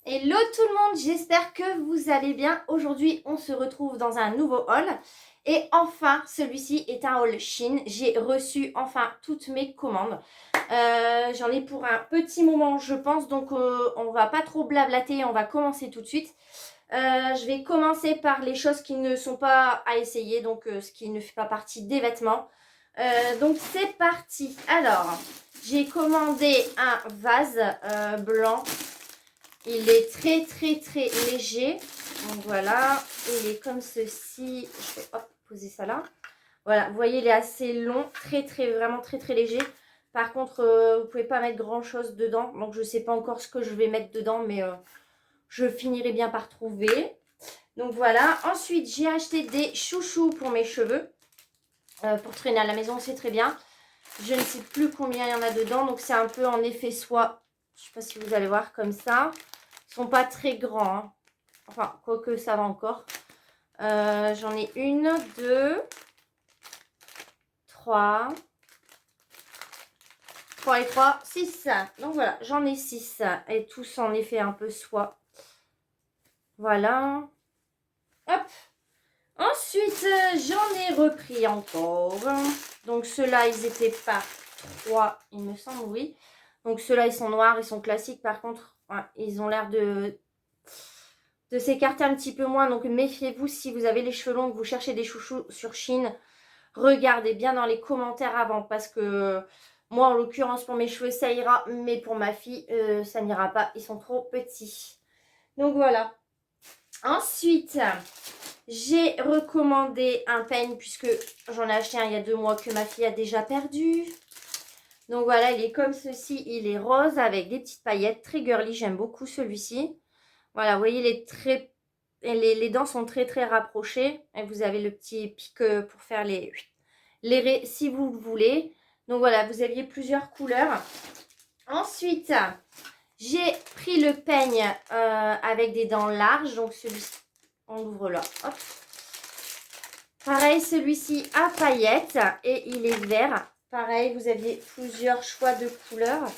Hello tout le monde, j'espère que vous allez bien. Aujourd'hui, on se retrouve dans un nouveau haul. Et enfin, celui-ci est un haul Chine. J'ai reçu enfin toutes mes commandes. J'en ai pour un petit moment, je pense. Donc, on va pas trop blablater. On va commencer tout de suite. Je vais commencer par les choses qui ne sont pas à essayer. Donc, ce qui ne fait pas partie des vêtements. Donc, c'est parti. Alors, j'ai commandé un vase blanc. Il est très léger. Donc voilà, il est comme ceci. Je vais poser ça là. Voilà, vous voyez, il est assez long, vraiment très léger. Par contre, vous pouvez pas mettre grand chose dedans. Donc je sais pas encore ce que je vais mettre dedans, mais je finirai bien par trouver. Donc voilà. Ensuite, j'ai acheté des chouchous pour mes cheveux. Pour traîner à la maison, c'est très bien. Je ne sais plus combien il y en a dedans. Donc c'est un peu en effet soie. Je sais pas si vous allez voir comme ça. Ils sont pas très grands, hein. Enfin, quoique ça va encore. J'en ai une, deux, trois. 3 et 3, 6. Donc voilà, j'en ai 6. Et tous en effet un peu soie. Voilà. Hop. Ensuite, j'en ai repris encore. Donc ceux-là, ils étaient par 3, il me semble, oui. Donc ceux-là, ils sont noirs, ils sont classiques. Par contre, ouais, ils ont l'air de s'écarter un petit peu moins. Donc méfiez-vous si vous avez les cheveux longs, que vous cherchez des chouchous sur Chine. Regardez bien dans les commentaires avant, parce que moi en l'occurrence pour mes cheveux ça ira, mais pour ma fille ça n'ira pas, ils sont trop petits. Donc voilà. Ensuite, j'ai recommandé un peigne puisque j'en ai acheté un il y a 2 mois que ma fille a déjà perdu. Donc voilà, il est comme ceci, il est rose avec des petites paillettes, très girly, j'aime beaucoup celui-ci. Voilà, vous voyez, les dents sont très rapprochées. Et vous avez le petit pic pour faire les raies si vous le voulez. Donc voilà, vous aviez plusieurs couleurs. Ensuite, j'ai pris le peigne avec des dents larges. Donc celui-ci, on l'ouvre là. Hop. Pareil, celui-ci à paillettes et il est vert. Pareil, vous aviez plusieurs choix de couleurs.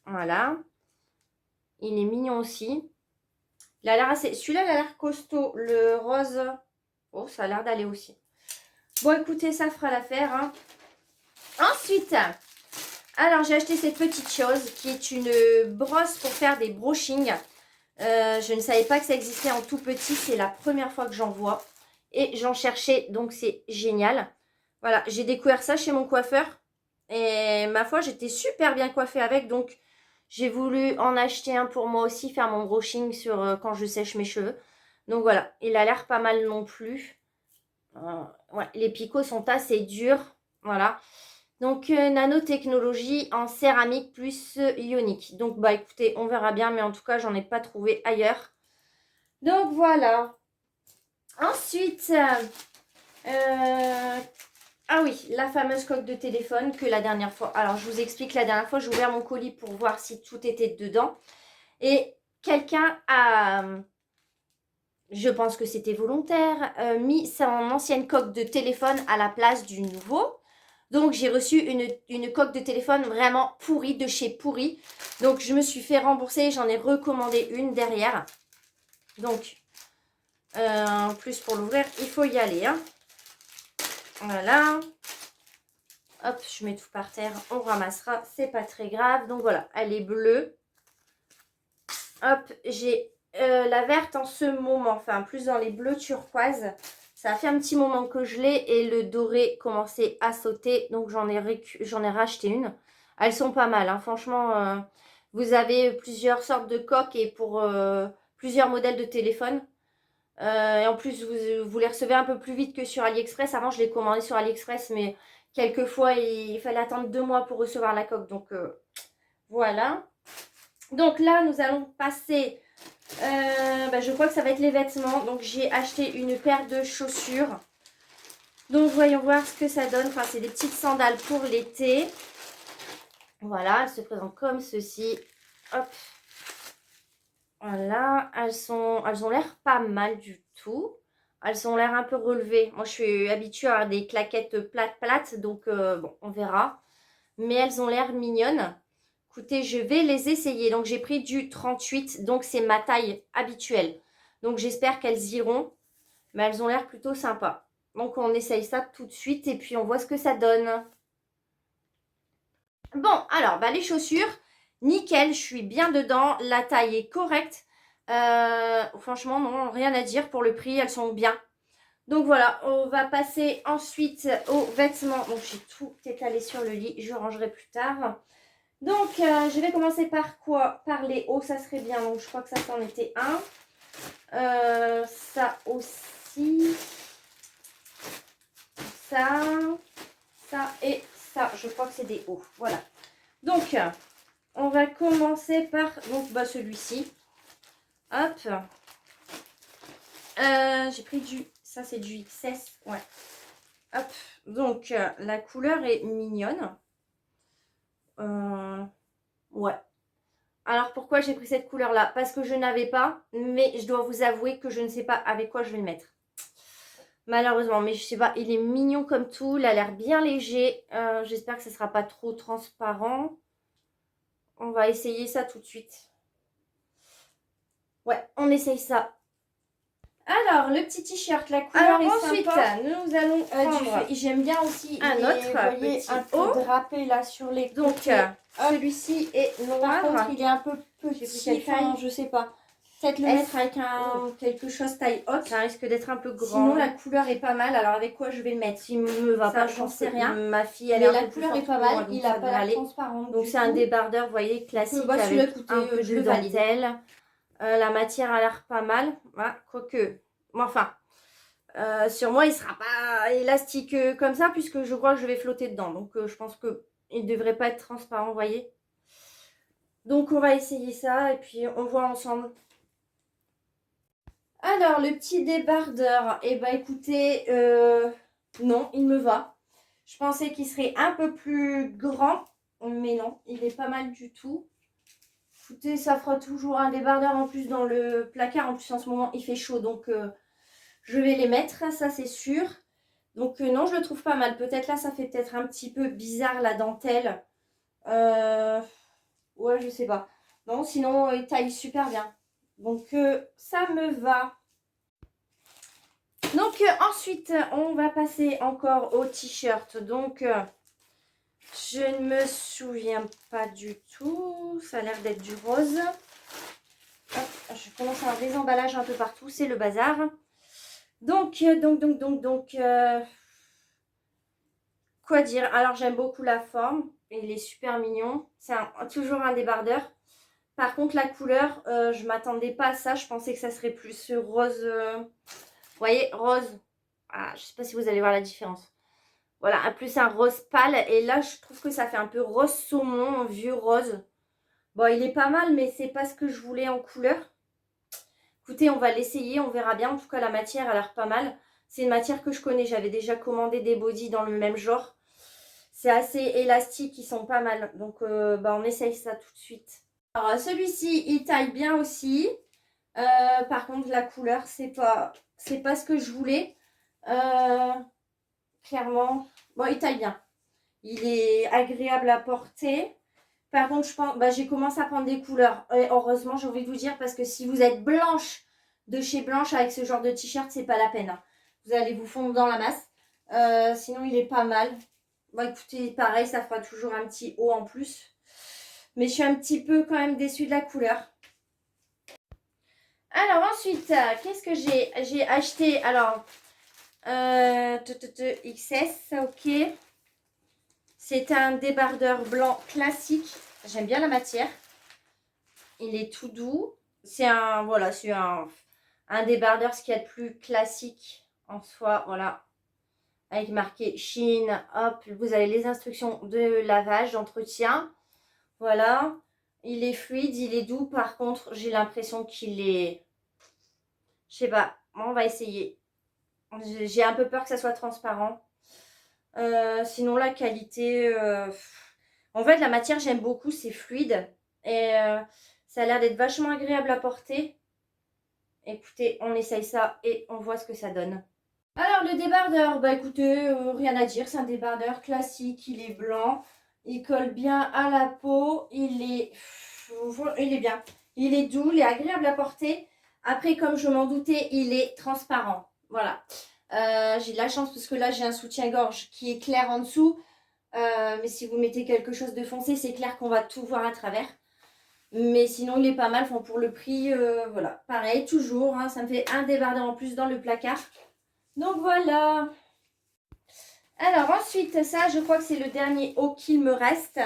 Voilà. Il est mignon aussi. Il a l'air assez... Celui-là, il a l'air costaud. Le rose, oh, ça a l'air d'aller aussi. Bon, écoutez, ça fera l'affaire, hein. Ensuite, alors j'ai acheté cette petite chose qui est une brosse pour faire des brushings. Je ne savais pas que ça existait en tout petit. C'est la première fois que j'en vois. Et j'en cherchais, donc c'est génial. Voilà, j'ai découvert ça chez mon coiffeur. Et ma foi, j'étais super bien coiffée avec. Donc, j'ai voulu en acheter un pour moi aussi, faire mon brushing sur quand je sèche mes cheveux. Donc voilà, il a l'air pas mal non plus. Ouais, les picots sont assez durs. Voilà. Donc, nanotechnologie en céramique plus ionique. Donc, bah écoutez, on verra bien. Mais en tout cas, j'en ai pas trouvé ailleurs. Donc, voilà. Ensuite, ah oui, la fameuse coque de téléphone que la dernière fois... Alors, je vous explique, la dernière fois, j'ai ouvert mon colis pour voir si tout était dedans. Et quelqu'un a, je pense que c'était volontaire, mis son ancienne coque de téléphone à la place du nouveau. Donc, j'ai reçu une coque de téléphone vraiment pourrie, de chez Pourri. Donc, je me suis fait rembourser. J'en ai recommandé une derrière. Donc, en plus, pour l'ouvrir, il faut y aller, hein. Voilà. Hop, je mets tout par terre. On ramassera. C'est pas très grave. Donc, voilà. Elle est bleue. Hop, j'ai la verte en ce moment. Enfin, plus dans les bleus turquoise. Ça a fait un petit moment que je l'ai et le doré commençait à sauter. Donc, j'en ai racheté une. Elles sont pas mal, hein. Franchement, vous avez plusieurs sortes de coques et pour plusieurs modèles de téléphone. Et en plus, vous les recevez un peu plus vite que sur AliExpress. Avant, je les commandais sur AliExpress, mais quelquefois, il fallait attendre 2 mois pour recevoir la coque. Donc, voilà. Donc là, nous allons passer... je crois que ça va être les vêtements. Donc, j'ai acheté une paire de chaussures. Donc, voyons voir ce que ça donne. Enfin, c'est des petites sandales pour l'été. Voilà, elles se présentent comme ceci. Hop. Voilà, elles ont l'air pas mal du tout. Elles ont l'air un peu relevées. Moi, je suis habituée à avoir des claquettes plates, donc bon, on verra. Mais elles ont l'air mignonnes. Écoutez, je vais les essayer. Donc, j'ai pris du 38. Donc, c'est ma taille habituelle. Donc, j'espère qu'elles iront. Mais elles ont l'air plutôt sympas. Donc, on essaye ça tout de suite. Et puis, on voit ce que ça donne. Bon, alors, bah, les chaussures, nickel. Je suis bien dedans. La taille est correcte. Franchement, non, rien à dire pour le prix. Elles sont bien. Donc voilà, on va passer ensuite aux vêtements. Donc j'ai tout étalé sur le lit, je rangerai plus tard. Donc je vais commencer par quoi? Par les hauts, ça serait bien. Donc je crois que ça c'en était un. Ça aussi. Ça et ça. Je crois que c'est des hauts. Voilà. Donc on va commencer par donc, bah, celui-ci. Hop. J'ai pris du... Ça c'est du XS. Ouais. Hop, donc la couleur est mignonne. Ouais. Alors pourquoi j'ai pris cette couleur-là? Parce que je n'avais pas, mais je dois vous avouer que je ne sais pas avec quoi je vais le mettre. Malheureusement, mais je sais pas, il est mignon comme tout, il a l'air bien léger. J'espère que ce ne sera pas trop transparent. On va essayer ça tout de suite. Ouais, on essaye ça. Alors, le petit t-shirt, la couleur est ensuite, sympa. Nous allons prendre j'aime bien aussi un autre petit un haut peu drapé là sur les côtés. Donc, celui-ci est noir. Par contre, il est un peu petit, enfin, je sais pas. Peut-être le mettre avec quelque chose taille haute. Ça risque d'être un peu grand. Sinon, la couleur est pas mal. Alors, avec quoi je vais le mettre? S'il me va pas, j'en sais rien. Ma fille, elle mais est la couleur est pas mal. Il a pas l'air transparent. Donc, c'est un débardeur, vous voyez, classique bah, avec un peu je de le valide. dentelle. La matière a l'air pas mal. Voilà, quoique, enfin, sur moi, il sera pas élastique comme ça, puisque je crois que je vais flotter dedans. Donc, je pense qu'il ne devrait pas être transparent, vous voyez. Donc, on va essayer ça et puis on voit ensemble. Alors, le petit débardeur, eh ben, écoutez, non, il me va. Je pensais qu'il serait un peu plus grand, mais non, il est pas mal du tout. Écoutez, ça fera toujours un débardeur en plus dans le placard. En plus, en ce moment, il fait chaud, donc je vais les mettre, ça c'est sûr. Donc non, je le trouve pas mal. Peut-être là, ça fait peut-être un petit peu bizarre la dentelle. Ouais, je sais pas. Non, sinon, il taille super bien. Donc ça me va. Donc ensuite, on va passer encore au t-shirt. Donc je ne me souviens pas du tout. Ça a l'air d'être du rose. Hop, je commence à avoir des emballages un peu partout. C'est le bazar. Donc, quoi dire? Alors, j'aime beaucoup la forme. Il est super mignon. C'est toujours un débardeur. Par contre, la couleur, je ne m'attendais pas à ça. Je pensais que ça serait plus rose. Vous voyez, rose. Ah, je ne sais pas si vous allez voir la différence. Voilà, plus un rose pâle. Et là, je trouve que ça fait un peu rose saumon, vieux rose. Bon, il est pas mal, mais c'est pas ce que je voulais en couleur. Écoutez, on va l'essayer, on verra bien. En tout cas, la matière a l'air pas mal. C'est une matière que je connais. J'avais déjà commandé des bodys dans le même genre. C'est assez élastique, ils sont pas mal. Donc, bah, on essaye ça tout de suite. Alors, celui-ci, il taille bien aussi. Par contre, la couleur, c'est pas ce que je voulais. Clairement. Bon, il taille bien. Il est agréable à porter. Par contre, je pense, bah, j'ai commencé à prendre des couleurs. Et heureusement, j'ai envie de vous dire, parce que si vous êtes blanche de chez Blanche avec ce genre de t-shirt, c'est pas la peine. Hein. Vous allez vous fondre dans la masse. Sinon, il est pas mal. Bon, écoutez, pareil, ça fera toujours un petit haut en plus. Mais je suis un petit peu quand même déçue de la couleur. Alors ensuite, qu'est-ce que j'ai? J'ai acheté, alors, XS, ok. C'est un débardeur blanc classique. J'aime bien la matière. Il est tout doux. C'est un, voilà, c'est un débardeur, ce qu'il y a de plus classique en soi, voilà. Avec marqué Chine, hop, vous avez les instructions de lavage, d'entretien. Voilà. Il est fluide, il est doux. Par contre, j'ai l'impression qu'il est... Je sais pas, on va essayer. J'ai un peu peur que ça soit transparent. Sinon, la qualité... En fait, la matière, j'aime beaucoup, c'est fluide. Et ça a l'air d'être vachement agréable à porter. Écoutez, on essaye ça et on voit ce que ça donne. Alors, le débardeur, bah écoutez, rien à dire. C'est un débardeur classique, il est blanc. Il colle bien à la peau. Il est bien. Il est doux, il est agréable à porter. Après, comme je m'en doutais, il est transparent. Voilà. J'ai de la chance parce que là, j'ai un soutien-gorge qui est clair en dessous. Mais si vous mettez quelque chose de foncé, c'est clair qu'on va tout voir à travers. Mais sinon, il est pas mal. Enfin, pour le prix, voilà. Pareil, toujours. Hein, ça me fait un débardeur en plus dans le placard. Donc, voilà. Alors, ensuite, ça, je crois que c'est le dernier haut qu'il me reste.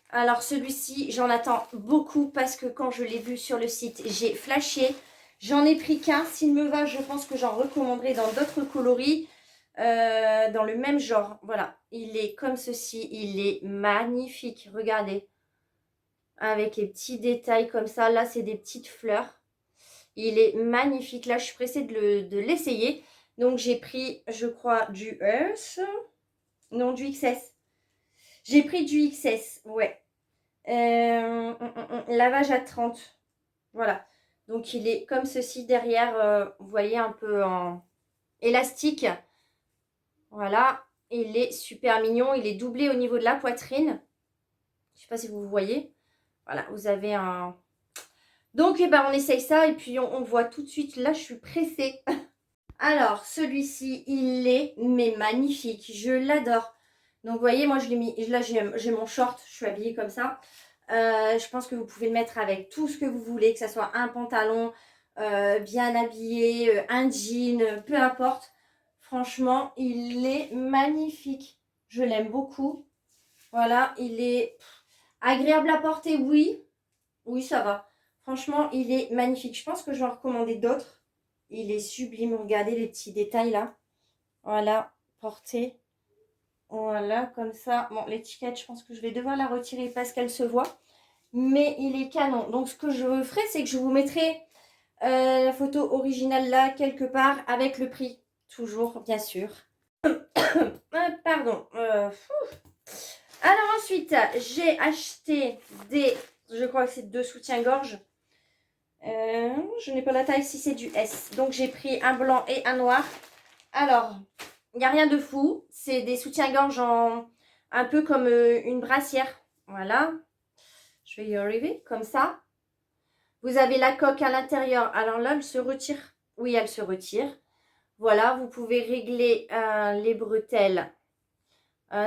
Alors, celui-ci, j'en attends beaucoup parce que quand je l'ai vu sur le site, j'ai flashé. J'en ai pris qu'un. S'il me va, je pense que j'en recommanderai dans d'autres coloris. Dans le même genre. Voilà. Il est comme ceci. Il est magnifique. Regardez. Avec les petits détails comme ça. Là, c'est des petites fleurs. Il est magnifique. Là, je suis pressée de l'essayer. Donc, j'ai pris, je crois, du S. Non, du XS. J'ai pris du XS. Ouais. Lavage à 30. Voilà. Donc, il est comme ceci derrière. Vous voyez, un peu en élastique. Voilà. Il est super mignon. Il est doublé au niveau de la poitrine. Je ne sais pas si vous voyez. Voilà. Vous avez un... Donc, eh ben, on essaye ça. Et puis, on voit tout de suite. Là, je suis pressée. Alors, celui-ci, il est mais magnifique. Je l'adore. Donc, vous voyez, moi, je l'ai mis... Là, j'ai mon short. Je suis habillée comme ça. Je pense que vous pouvez le mettre avec tout ce que vous voulez. Que ce soit un pantalon bien habillé, un jean, peu importe. Franchement, il est magnifique. Je l'aime beaucoup. Voilà, il est agréable à porter, oui. Oui, ça va. Franchement, il est magnifique. Je pense que je vais en recommander d'autres. Il est sublime. Regardez les petits détails là. Voilà, porté. Voilà, comme ça. Bon, l'étiquette, je pense que je vais devoir la retirer parce qu'elle se voit. Mais il est canon. Donc, ce que je ferai, c'est que je vous mettrai la photo originale là, quelque part, avec le prix. Toujours, bien sûr. Pardon. Alors ensuite, j'ai acheté des... Je crois que c'est 2 soutiens-gorge. Je n'ai pas la taille si c'est du S. Donc, j'ai pris un blanc et un noir. Alors, il n'y a rien de fou. C'est des soutiens-gorge un peu comme une brassière. Voilà. Je vais y arriver, comme ça. Vous avez la coque à l'intérieur. Alors là, elle se retire. Oui, elle se retire. Voilà, vous pouvez régler les bretelles.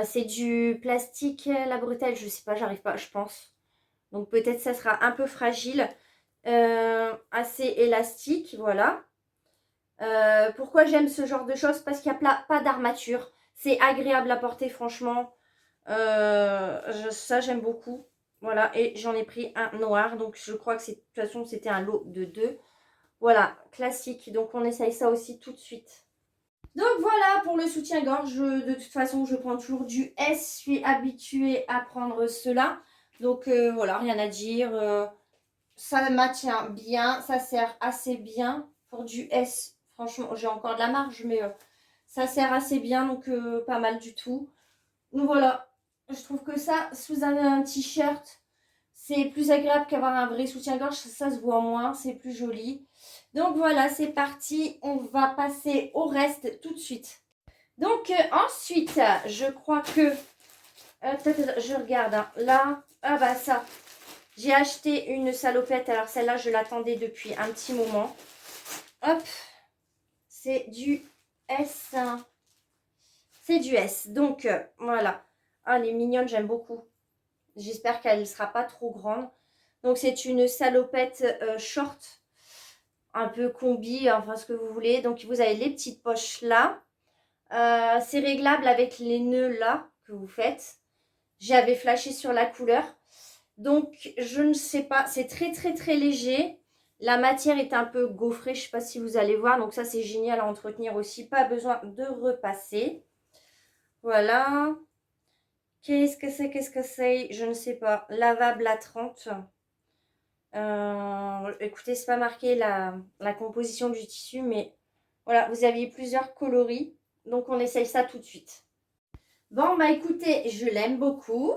C'est du plastique, la bretelle. Je ne sais pas, j'arrive pas, je pense. Donc peut-être ça sera un peu fragile. Assez élastique, voilà. Pourquoi j'aime ce genre de choses? Parce qu'il n'y a pas d'armature. C'est agréable à porter, franchement. Ça, j'aime beaucoup. Voilà, et j'en ai pris un noir. Donc, je crois que de toute façon, c'était un lot de 2. Voilà, classique. Donc, on essaye ça aussi tout de suite. Donc, voilà pour le soutien-gorge. De toute façon, je prends toujours du S. Je suis habituée à prendre cela. Donc, voilà, rien à dire. Ça maintient bien. Ça sert assez bien pour du S. Franchement, j'ai encore de la marge, mais ça sert assez bien. Donc, pas mal du tout. Donc, voilà. Je trouve que ça, sous un t-shirt, c'est plus agréable qu'avoir un vrai soutien-gorge. Ça se voit moins, c'est plus joli. Donc voilà, c'est parti. On va passer au reste tout de suite. Donc ensuite, je crois que... je regarde. Hein, là, ah bah ça. J'ai acheté une salopette. Alors celle-là, je l'attendais depuis un petit moment. Hop. C'est du S. C'est du S. Donc voilà. Ah, elle est mignonne, j'aime beaucoup. J'espère qu'elle ne sera pas trop grande. Donc, c'est une salopette short, un peu combi, enfin ce que vous voulez. Donc, vous avez les petites poches là. C'est réglable avec les nœuds là que vous faites. J'avais flashé sur la couleur. Donc, je ne sais pas. C'est très, très, très léger. La matière est un peu gaufrée. Je ne sais pas si vous allez voir. Donc, ça, c'est génial à entretenir aussi. Pas besoin de repasser. Voilà. Qu'est-ce que c'est? Qu'est-ce que c'est? Je ne sais pas. Lavable à 30. Écoutez, c'est pas marqué la composition du tissu, mais voilà, vous aviez plusieurs coloris. Donc, on essaye ça tout de suite. Bon, bah écoutez, je l'aime beaucoup.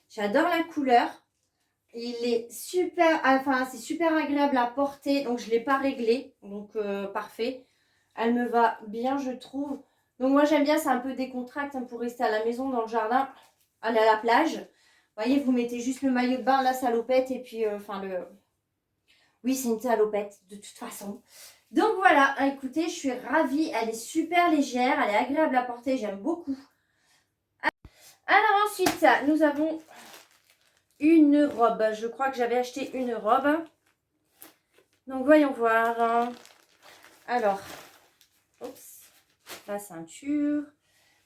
J'adore la couleur. Il est super, enfin, c'est super agréable à porter. Donc, je ne l'ai pas réglé. Donc, parfait. Elle me va bien, je trouve. Donc, moi, j'aime bien, c'est un peu décontracté pour rester à la maison dans le jardin. aller à la plage. Vous voyez, vous mettez juste le maillot de bain, la salopette et puis, Oui, c'est une salopette de toute façon. Donc voilà, écoutez, je suis ravie. Elle est super légère, elle est agréable à porter, j'aime beaucoup. Alors ensuite, nous avons une robe. Je crois que j'avais acheté une robe. Donc voyons voir. Alors, oups, la ceinture.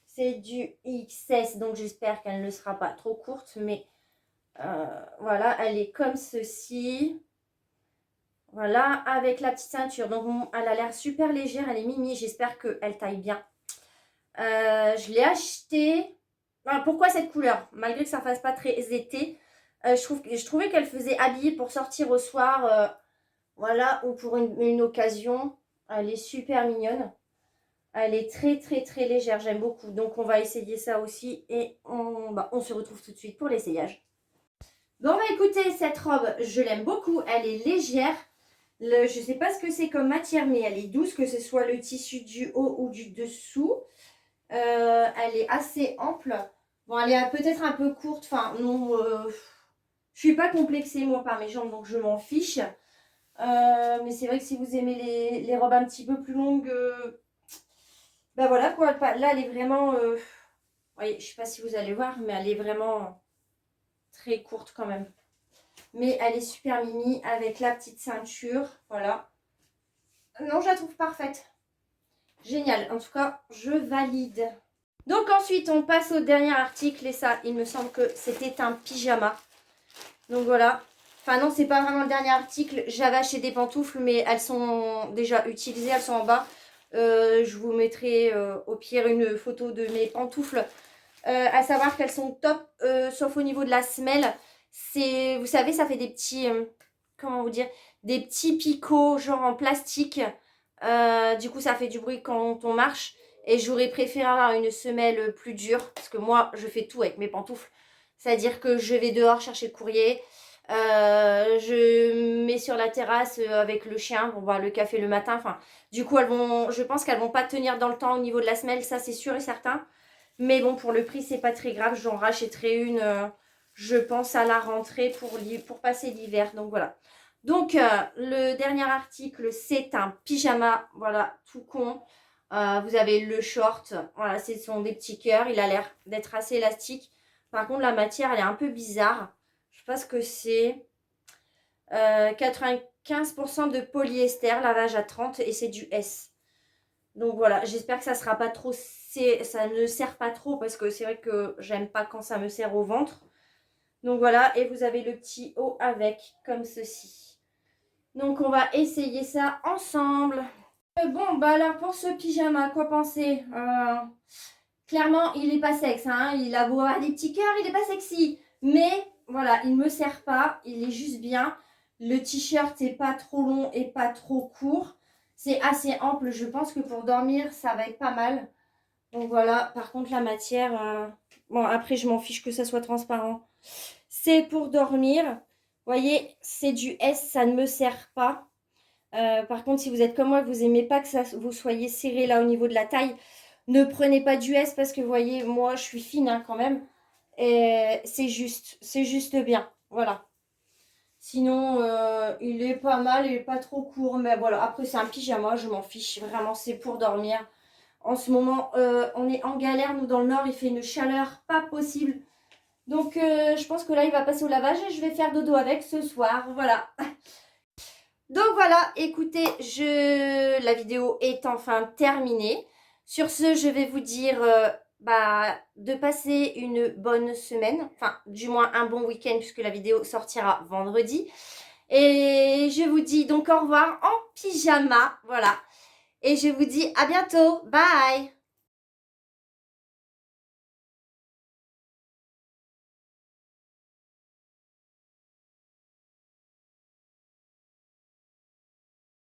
C'est du XS, donc j'espère qu'elle ne sera pas trop courte. Mais voilà, elle est comme ceci. Voilà, avec la petite ceinture. Donc elle a l'air super légère, elle est mimi. J'espère qu'elle taille bien. Je l'ai achetée. Alors, pourquoi cette couleur? Malgré que ça ne fasse pas très été. Je trouvais qu'elle faisait habillée pour sortir au soir. Voilà, ou pour une occasion. Elle est super mignonne. Elle est très très très légère, j'aime beaucoup. Donc on va essayer ça aussi et on se retrouve tout de suite pour l'essayage. Bon bah écoutez, cette robe, je l'aime beaucoup. Elle est légère. Je ne sais pas ce que c'est comme matière, mais elle est douce, que ce soit le tissu du haut ou du dessous. Elle est assez ample. Bon, elle est peut-être un peu courte. Enfin, non, je suis pas complexée moi par mes jambes, donc je m'en fiche. Mais c'est vrai que si vous aimez les robes un petit peu plus longues, ben voilà quoi. Là, elle est vraiment... voyez, je sais pas si vous allez voir, mais elle est vraiment très courte quand même. Mais elle est super mimi avec la petite ceinture. Voilà. Non, je la trouve parfaite. Génial. En tout cas, je valide. Donc ensuite, on passe au dernier article. Et ça, il me semble que c'était un pyjama. Donc voilà. Enfin non, c'est pas vraiment le dernier article. J'avais acheté des pantoufles, mais elles sont déjà utilisées. Elles sont en bas. Je vous mettrai au pire une photo de mes pantoufles. À savoir qu'elles sont top, sauf au niveau de la semelle. Vous savez, ça fait des petits, comment vous dire, des petits picots genre en plastique. Du coup, ça fait du bruit quand on marche. Et j'aurais préféré avoir une semelle plus dure. Parce que moi, je fais tout avec mes pantoufles. C'est-à-dire que je vais dehors chercher le courrier. Je mets sur la terrasse avec le chien pour boire le café le matin. Enfin, du coup, je pense qu'elles vont pas tenir dans le temps au niveau de la semelle. Ça, c'est sûr et certain. Mais bon, pour le prix, c'est pas très grave. J'en rachèterai une, je pense, à la rentrée pour passer l'hiver. Donc voilà. Donc, le dernier article, c'est un pyjama. Voilà, tout con. Vous avez le short. Voilà, ce sont des petits cœurs. Il a l'air d'être assez élastique. Par contre, la matière, elle est un peu bizarre. Je sais pas ce que c'est. 95% de polyester, lavage à 30 et c'est du S. Donc voilà, j'espère que ça sera pas trop, ça ne sert pas trop parce que c'est vrai que j'aime pas quand ça me serre au ventre. Donc voilà, et vous avez le petit haut avec, comme ceci. Donc on va essayer ça ensemble. Bon, bah alors pour ce pyjama, quoi penser? Clairement, il est pas sexe, hein. Il a beau avoir des petits cœurs, il est pas sexy. Mais voilà, il me sert pas, il est juste bien. Le t-shirt n'est pas trop long et pas trop court. C'est assez ample, je pense que pour dormir, ça va être pas mal. Donc voilà, par contre la matière, bon après je m'en fiche que ça soit transparent. C'est pour dormir. Vous voyez, c'est du S, ça ne me sert pas. Par contre, si vous êtes comme moi, vous n'aimez pas que vous soyez serré là au niveau de la taille, ne prenez pas du S parce que vous voyez, moi je suis fine hein, quand même. Et c'est juste bien. Voilà. Sinon, il est pas mal, il est pas trop court. Mais voilà, après c'est un pyjama, je m'en fiche. Vraiment, c'est pour dormir. En ce moment, on est en galère. Nous, dans le nord, il fait une chaleur pas possible. Donc, je pense que là, il va passer au lavage et je vais faire dodo avec ce soir. Voilà. Donc voilà, écoutez, la vidéo est enfin terminée. Sur ce, je vais vous dire de passer une bonne semaine. Enfin, du moins un bon week-end puisque la vidéo sortira vendredi. Et je vous dis donc au revoir en pyjama. Voilà. Et je vous dis à bientôt. Bye!